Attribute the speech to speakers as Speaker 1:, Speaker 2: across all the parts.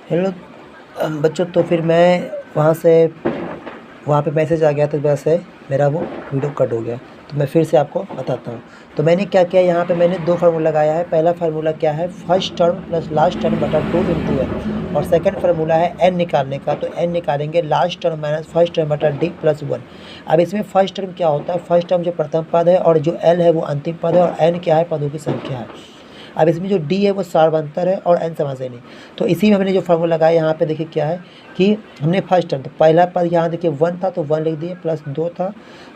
Speaker 1: Hello बच्चों, तो फिर मैं वहाँ पे मैसेज आ गया तो वैसे मेरा वो वीडियो कट हो गया। तो मैं फिर से आपको बताता हूँ। तो मैंने क्या किया, यहाँ पे मैंने दो फार्मूला लगाया है। पहला फार्मूला क्या है, first term plus last term बटा 2 इंटू एन, और सेकंड फार्मूला है एन निकालने का। तो एन निकालेंगे last term minus first term बटा डी प्लस 1। अब इसमें फर्स्ट टर्म क्या होता है, फर्स्ट टर्म जो प्रथम पद है और जो एल है वो अंतिम पद है, और एन क्या है, पदों की संख्या है। अब इसमें जो डी है वो सार्वंतर है और एन समासेनी। तो इसी में हमने जो फार्मूला लगाया, यहाँ पे देखिए क्या है कि हमने फर्स्ट टर्म, तो पहला पद यहाँ देखिए 1 था तो 1 लिख दिए, प्लस 2 था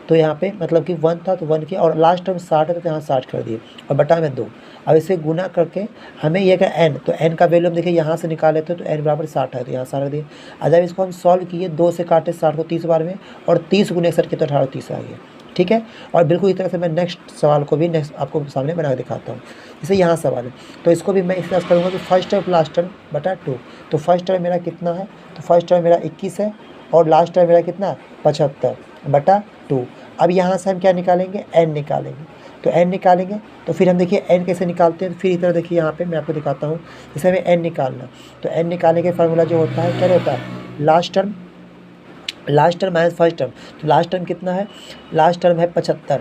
Speaker 1: तो यहाँ पे मतलब कि 1 था तो 1 किया, और लास्ट टर्म 60 है तो यहाँ 60 कर दिए, और बटा में 2। अब इसे गुना करके हमें ये क्या एन, तो एन का वैल्यू हम देखिए यहाँ से निकाले थे तो एन बराबर 60 है तो यहाँ 60 दिए। अब जब इसको हम सॉल्व किए, 2 से काटे 60 को 30 बार में, और 30 गुने 61 किए तो 1830 आ गया। ठीक है, और बिल्कुल इस तरह से मैं नेक्स्ट सवाल को भी नेक्स्ट आपको सामने बना के दिखाता हूँ। जैसे यहाँ सवाल है तो इसको भी मैं इस तरह से करूँगा कि फर्स्ट टर्म लास्ट टर्म बटा 2। तो फर्स्ट टर्म मेरा कितना है, तो फर्स्ट टर्म मेरा 21 है, और लास्ट टर्म मेरा कितना है 75 बटा 2। अब यहाँ से हम क्या निकालेंगे, एन निकालेंगे। तो एन निकालेंगे तो फिर हम देखिए एन कैसे निकालते हैं, फिर इस तरह देखिए यहाँ पे मैं आपको दिखाता हूँ। जैसे हमें एन निकालना, तो एन निकालने के फार्मूला जो होता है क्या होता है, last term minus first term. तो लास्ट टर्म कितना है, लास्ट टर्म है 75,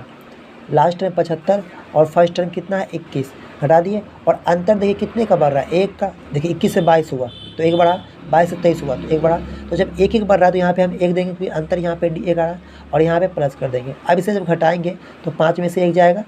Speaker 1: लास्ट टर्म 75, और फर्स्ट टर्म कितना है 21, घटा दिए। और अंतर देखिए कितने का बढ़ रहा है, एक का। देखिए 21 से 22 हुआ तो एक बढ़ा, 22 से 23 हुआ तो एक बढ़ा। तो जब एक एक बढ़ रहा है तो यहाँ पे हम एक देंगे क्योंकि अंतर यहाँ पे एक आ रहा है, और यहाँ पे प्लस कर देंगे। अब इसे जब घटाएंगे तो 5 में से एक जाएगा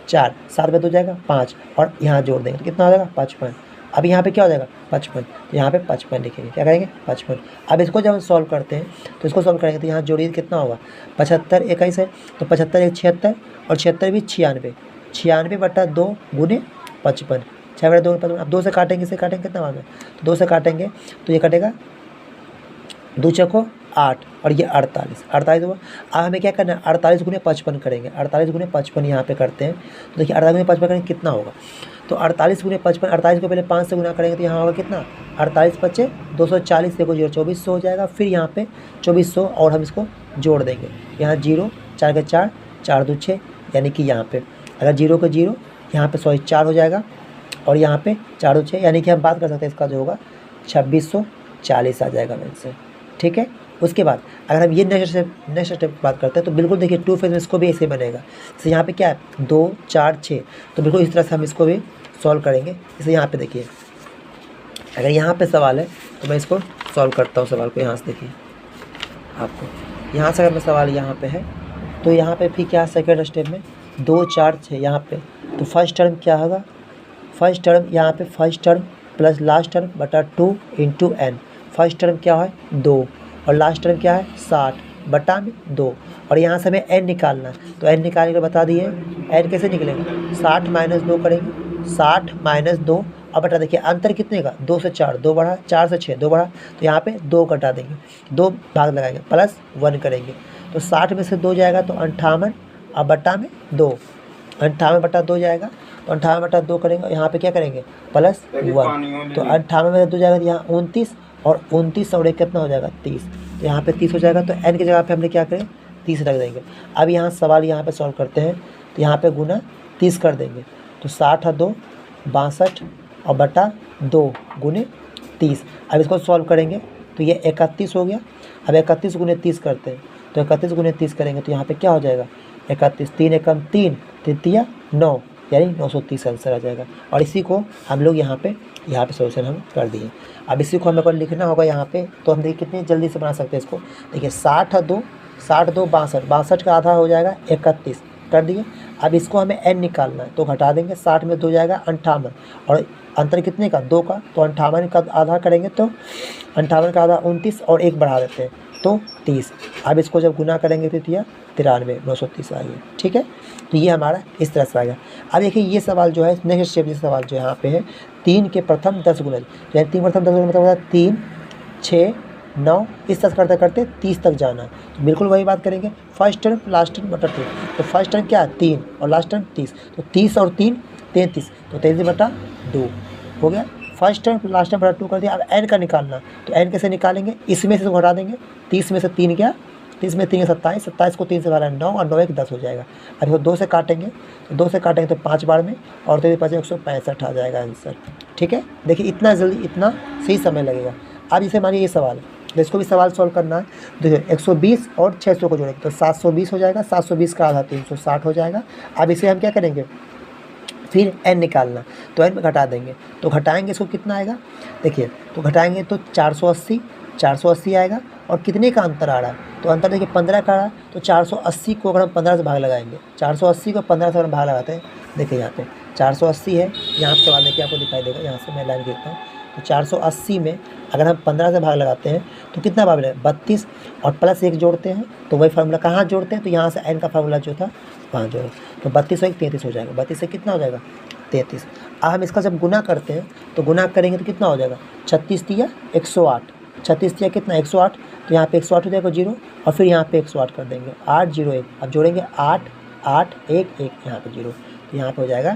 Speaker 1: 4, 7 में 2 जाएगा 5, और यहाँ जोड़ देंगे तो कितना हो जाएगा 55। अब यहाँ पे क्या हो जाएगा 55, तो यहाँ पे 55 लिखेंगे, क्या करेंगे 55। अब इसको जब हम सॉल्व करते हैं तो इसको सॉल्व करेंगे तो यहाँ जोड़िए कितना होगा, 75 21 है तो 75 एक 76, और 76 भी 96, 96 बटा 2 गुने 55, 6 बटा 2 55। अब 2 से काटेंगे, इसे काटेंगे कितना बाद में, तो 2 से काटेंगे तो ये कटेगा 2 चौको 8, और ये 48 हुआ। अब हमें क्या करना है, 48 गुने 55 करेंगे, 48 गुने 55 यहाँ पे करते हैं। तो देखिए 48 गुने 55 करेंगे कितना होगा, तो 48 गुने 55, 48 को पहले 5 से गुना करेंगे तो यहाँ होगा कितना, 48 पच्चे 240, देखो 2400 हो जाएगा। फिर यहाँ पे 2400 और हम इसको जोड़ देंगे, यहाँ 0 4 के 4, 4 2 6, यानी कि यहाँ पे अगर 0 का 0 यहाँ पे 4 हो जाएगा, और यहाँ पे 4 2 6, यानी कि हम बात कर सकते हैं इसका जो होगा 2640 आ जाएगा मेरे से। ठीक है, उसके बाद अगर हम ये नेक्स्ट स्टेप बात करते हैं तो बिल्कुल देखिए 2 फेज में इसको भी ऐसे बनेगा। जैसे यहाँ पे क्या है 2 4 6, तो बिल्कुल इस तरह से हम इसको भी सॉल्व करेंगे। जैसे यहाँ पे देखिए अगर यहाँ पे सवाल है तो मैं इसको सॉल्व करता हूँ सवाल को। यहाँ से देखिए आपको यहाँ से अगर मैं सवाल यहाँ पे है तो यहाँ पे फिर क्या सेकेंड स्टेप में 2 4 6 यहाँ पे, तो फर्स्ट टर्म क्या होगा, फर्स्ट टर्म यहाँ पे first term plus last term बटा 2 इंटू एन। फर्स्ट टर्म क्या है 2, और लास्ट टर्म क्या है 60 बटा में 2, और यहाँ से हमें एन निकालना है। तो एन निकालने के बता दिए, एन कैसे निकलेगा, 60 माइनस 2 करेंगे, 60 माइनस 2, अब बटा देखिए अंतर कितने का, 2 से 4 2 बढ़ा, 4 से 6 2 बढ़ा, तो यहाँ पे 2 घटा देंगे, 2 भाग लगाएंगे, प्लस 1 करेंगे, तो 60 में से 2 जाएगा तो 58, अब बटा में 2, 58 बटा 2 जाएगा, तो 58 बटा 2 करेंगे, यहाँ पे क्या करेंगे प्लस 1, तो 58 में 2 जाएगा तो यहाँ 29, और 29 और 1 कितना हो जाएगा 30, तो यहाँ पे 30 हो जाएगा। तो एन की जगह पे हमने क्या करें 30 रख देंगे। अब यहाँ सवाल यहाँ पे सॉल्व करते हैं तो यहाँ पे गुना 30 कर देंगे, तो 60 2 62, और बटा 2 गुने 30। अब इसको सॉल्व करेंगे तो ये 31 हो गया। अब 31 गुने 30 करते हैं, तो 31 गुने 30 करेंगे तो यहाँ पे क्या हो जाएगा 31, 3 एकम 3, 3 9, यानी 930 आंसर आ जाएगा। और इसी को हम लोग यहाँ पे सोल्यूशन हम कर दिए। अब इसी को हमें अगर लिखना होगा यहाँ पे तो हम देखिए कितनी जल्दी से बना सकते हैं इसको। देखिए 60 2 62, 62 का आधा हो जाएगा 31, कर दिए। अब इसको हमें एन निकालना है तो घटा देंगे, 60 में 2 जाएगा 58, और अंतर कितने का 2 का, तो 58 का आधा करेंगे तो 58 का आधा 29, और 1 बढ़ा देते हैं तो 30। अब इसको जब गुना करेंगे तो 93 930 आएगी। ठीक है, तो ये हमारा इस तरह से आएगा। अब देखिए ये सवाल जो है नेक्स्ट स्टेप, ये सवाल जो यहाँ पे है 3 के प्रथम 10 गुना, तो 3 प्रथम 10 गुना मतलब होता है 3 6 9, इस तरह करते करते 30 तक जाना है। तो बिल्कुल वही बात करेंगे, फर्स्ट टर्म लास्ट टर्म बटा 2, तो फर्स्ट टर्म क्या है 3 और लास्ट टर्म 30, तो 30 और 3 33, तो 33 बटा 2 हो गया। फर्स्ट टर्म लास्ट टर्म बटा 2 कर दिया। अब एन का निकालना, तो एन कैसे निकालेंगे, इसमें से तो घटा देंगे, 30 में से 3 गया 30 में 3 27, 27 को 3 से भागा 9 और 9 1 10 हो जाएगा। अब इसको 2 से काटेंगे तो 2 से काटेंगे तो 5 बार में और 3 5 165 आ जाएगा आंसर। ठीक है, देखिए इतना जल्दी इतना सही समय लगेगा। अब इसे मानिए ये सवाल है, तो इसको भी सवाल सॉल्व करना है। देखिए 120 और 600 को जोड़ेंगे तो 720 हो जाएगा, 720 का आधा 360 हो जाएगा। अब इसे हम क्या करेंगे, फिर n निकालना, तो n में घटा देंगे, तो घटाएंगे इसको कितना आएगा, देखिए तो घटाएंगे तो 480 आएगा। और कितने का अंतर आ रहा है, तो अंतर देखिए 15 का आ रहा है। तो 480 को अगर हम 15 से भाग लगाएंगे, 480 को 15 से अगर हम भाग लगाते हैं, देखिए यहाँ पे 480 है, यहाँ पे सवाल देखिए आपको दिखाई देगा, यहाँ से मैं लाइन खींचता हूँ। तो 480 में अगर हम 15 से भाग लगाते हैं तो कितना भाग लगेगा, 32 और प्लस 1 जोड़ते हैं तो वही फार्मूला कहाँ जोड़ते हैं, तो यहाँ से n का फार्मूला जो था वहाँ जोड़ो, तो 32 और 1 33 हो जाएगा। 32 से कितना हो जाएगा, 33। अब हम इसका जब गुना करते हैं तो गुना करेंगे तो कितना हो जाएगा, 36 तिया 108, 36 तिया कितना 108, तो यहाँ पे 108 हो जाएगा 0 और फिर यहाँ पे 108 कर देंगे 801। अब जोड़ेंगे 8 8 1 1, यहाँ पे 0, तो यहाँ पे हो जाएगा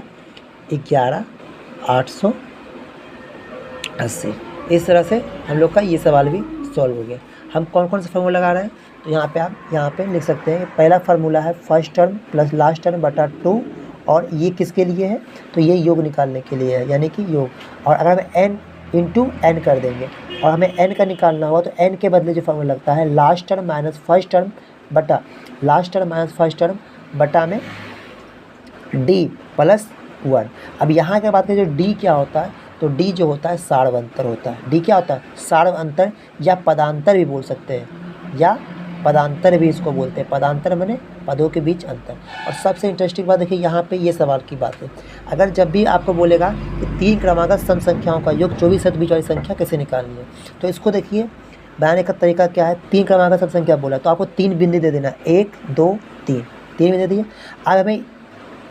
Speaker 1: 11,880। इस तरह से हम लोग का ये सवाल भी सॉल्व हो गया। हम कौन कौन सा फार्मूला लगा रहे हैं, तो यहाँ पे आप यहाँ पे लिख सकते हैं, पहला फार्मूला है first term plus last term बटा 2, और ये किसके लिए है, तो ये योग निकालने के लिए है, यानी कि योग। और अगर हम n इंटू एन कर देंगे और हमें n का निकालना हुआ तो n के बदले जो फार्मूला लगता है last term minus first term बटा last term minus first term बटा में d प्लस 1। अब यहाँ के बात करें जो d क्या होता है, तो d जो होता है सार्वअंतर होता है। d क्या होता है, सार्वअंतर या पदांतर भी बोल सकते हैं, या पदांतर भी इसको बोलते हैं। पदांतर माने पदों के बीच अंतर। और सबसे इंटरेस्टिंग बात देखिए यहाँ पे ये सवाल की बात है, अगर जब भी आपको बोलेगा कि 3 क्रमागत सम संख्याओं का योग 24 है तो बीच वाली संख्या कैसे निकालनी है, तो इसको देखिए बनाने का तरीका क्या है। 3 क्रमागत सम संख्या बोला तो आपको 3 बिंदु दे देना, 1 2 3 बिंदु दे दिए। अब हमें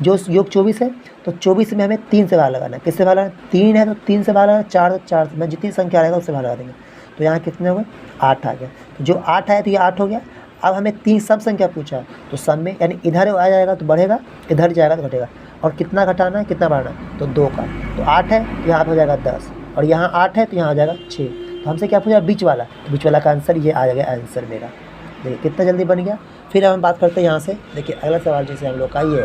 Speaker 1: जो योग 24 है तो 24 में हमें 3 से भाग लगाना है। किससे भाग लगाना, 3 है तो 3 से भाग लगाना, 4 तो 4 से, मैं जितनी संख्या रहेगा उससे भाग लगा देंगे। तो यहाँ कितने हो गए, 8 आ गया। तो जो 8 है तो ये 8 हो गया। अब हमें 3 सब संख्या पूछा है तो सब में यानी इधर आ जाएगा तो बढ़ेगा, इधर जाएगा तो घटेगा। और कितना घटाना है कितना बढ़ाना है, तो 2 का। तो 8 है तो यहाँ हो जाएगा 10, और यहाँ 8 है तो यहाँ हो जाएगा 6। तो हमसे क्या पूछा, बीच वाला, तो बीच वाला का आंसर ये आ जाएगा आंसर मेरा। देखिए कितना जल्दी बन गया। फिर हम बात करते हैं यहाँ से, देखिए अगला सवाल जैसे हम लोग का ये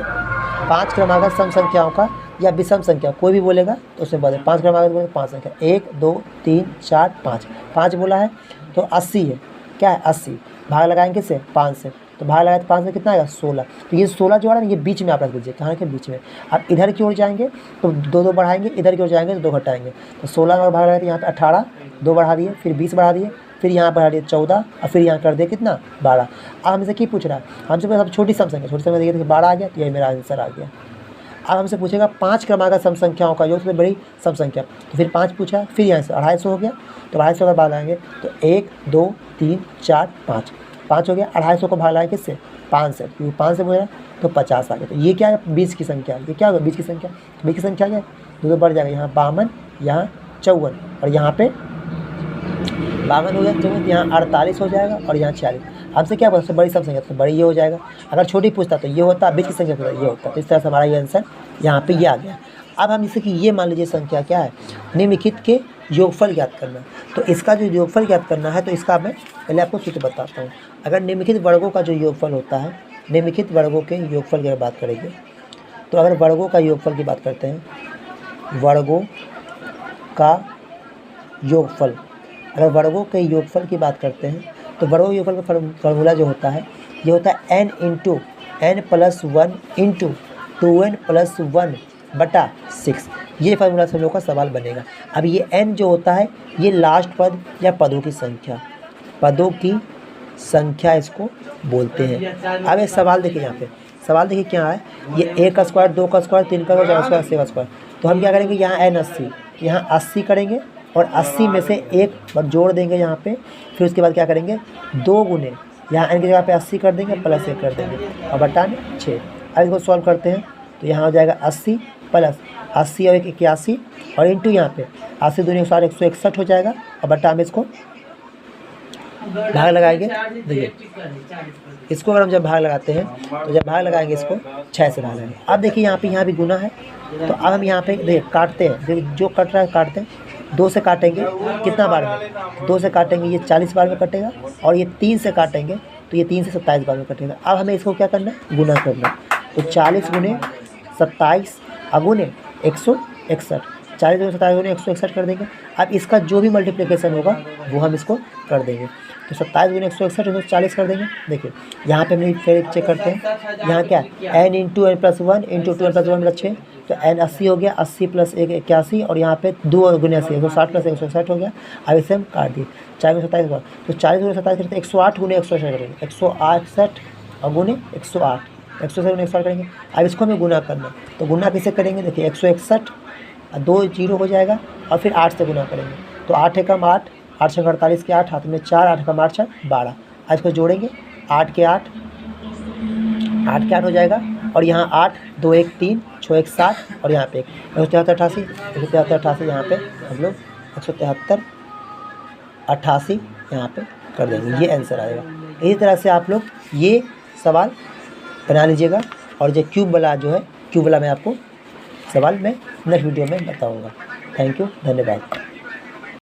Speaker 1: 5 क्रमागत सम संख्याओं का या विषम संख्या कोई भी बोलेगा तो उसमें बोले 5 क्रमागत बोले 5 संख्या, 1 2 3 4 5, 5 बोला है तो 80 है, क्या है 80। भाग लगाएंगे से 5 से, तो भाग लगाए तो 5 में कितना आएगा 16। तो ये 16 जो आ रहा है ये बीच में आप रख दीजिए, कहाँ के बीच में। अब इधर की ओर जाएंगे तो 2 बढ़ाएंगे, इधर की ओर जाएंगे तो 2 घटाएंगे। तो 16 का भाग लगाए तो यहाँ पे 18, 2 बढ़ा दिए, फिर 20 बढ़ा दिए, फिर यहाँ बढ़ा दिए 14 और फिर यहाँ कर दिए कितना 12। अब हमसे क्या पूछ रहा है, हमसे सब छोटी सम संख्या, छोटी संख्या देखिए 12 आ गया, तो यही मेरा आंसर आ गया। अब हमसे पूछेगा 5 क्रमागत सम संख्याओं का योग सबसे बड़ी सम संख्या, तो फिर 5 पूछा, फिर यहाँ से 250 हो गया। तो 250 का भाग लगाएंगे तो 1 2 3 4 5, 5 हो गया। 250 को भाग लगाए किससे, 5 से, क्योंकि 5 से बोला तो 50 आ गया। तो ये क्या है, 20 की संख्या। ये क्या होगा, 20 की संख्या, 20 की संख्या क्या है, 2 बढ़ जाएगा, यहाँ 52, यहाँ 54 और यहाँ पे 52 हो गया, 54, यहाँ 48 हो जाएगा और यहाँ 40। हमसे क्या सबसे बड़ी सम संख्या, तो बड़ी ये हो जाएगा। अगर छोटी पूछता तो ये होता, बीच की संख्या पूछता ये होता। तो इस तरह से हमारा ये आंसर यहाँ पे ये आ गया। अब हम जैसे कि ये मान लीजिए संख्या क्या है, निम्नलिखित के योगफल ज्ञात करना। तो इसका जो योगफल ज्ञात करना है तो इसका मैं पहले आपको सूत्र बताता हूँ। अगर निम्नलिखित वर्गों का जो योगफल होता है, निम्नलिखित वर्गों के योगफल की बात करेंगे, तो अगर वर्गों का योगफल की बात करते हैं, वर्गों का योगफल, अगर वर्गों के योगफल की बात करते हैं तो वर्गों के योगफल का फार्मूला जो होता है ये होता है n into n plus 1 into 2n plus 1 बटा 6। ये फार्मूला से हम लोग का सवाल बनेगा। अब ये n जो होता है ये लास्ट पद या पदों की संख्या, पदों की संख्या इसको बोलते हैं। अब ये सवाल देखिए, यहाँ पे सवाल देखिए क्या है, ये 1 का स्क्वायर, 2 का स्क्वायर, 3 का स्क्वायर, 4 का स्क्वायर, 6 का स्क्वायर। तो हम क्या करेंगे, यहाँ n 80, यहाँ 80 करेंगे और 80 में से 1 बार जोड़ देंगे यहाँ पे। फिर उसके बाद क्या करेंगे, 2 गुने यहाँ n की जगह पे 80 कर देंगे प्लस 1 कर देंगे और बटा में 6। अब इसको सॉल्व करते हैं तो यहाँ हो जाएगा 80 प्लस 80 और 1 81 और इंटू यहाँ पे 80 दूनी 60 161 हो जाएगा और बटा में इसको भाग लगाएंगे। देखिए इसको अगर हम जब भाग लगाते हैं तो जब भाग लगाएंगे इसको 6 से भाग लगाएंगे। अब देखिए यहाँ भी गुना है, तो अब हम यहाँ पे देखिए काटते हैं, देखिए जो कट रहा है काटते हैं। 2 से काटेंगे कितना बार में, 2 से काटेंगे ये 40 बार में कटेगा, और ये 3 से काटेंगे तो ये 3 से 27 बाद में कटेगा। अब हमें इसको क्या करना है, गुना करना है। तो 40 गुने 27 अगुने 161, 40 गुने 27 गुने 161 कर देंगे। अब इसका जो भी मल्टीप्लिकेशन होगा वो हम इसको कर देंगे। तो 27 गुने 161 इसको 40 कर देंगे। देखिए यहाँ पे हम फिर चेक करते हैं, यहाँ क्या है n into n plus 1 into 2 n plus 1 मतलब 6, तो n 80 हो गया, 80 प्लस 1 81, और यहाँ पे 2 गुने 80 160 प्लस 160 हो गया। अब इसे हम काट दिए 4 गुने 27 तो 40 गुने 27 करते 108 गुने 160 करेंगे, 168 और गुने 108, 160 गुने 160 करेंगे। अब इसको हमें गुना करना है, तो गुना कैसे करेंगे, देखिए 161 2 0 हो जाएगा और फिर 8 से गुना करेंगे। तो 8 एकम 8, 8 छः 48 के 8, हाथ में 4, 8 एकम 8 6 12। आज इसको जोड़ेंगे 8 के 8 हो जाएगा, और यहाँ 8 2 1 3 6 1 7, और यहाँ पे 173 88 173 88 यहाँ पे हम लोग 173 88 यहाँ पे कर देंगे, ये आंसर आएगा। इसी तरह से आप लोग ये सवाल बना लीजिएगा, और जो क्यूब वाला जो है, क्यूब वाला मैं आपको सवाल में नेक्स्ट वीडियो में बताऊँगा। थैंक यू, धन्यवाद।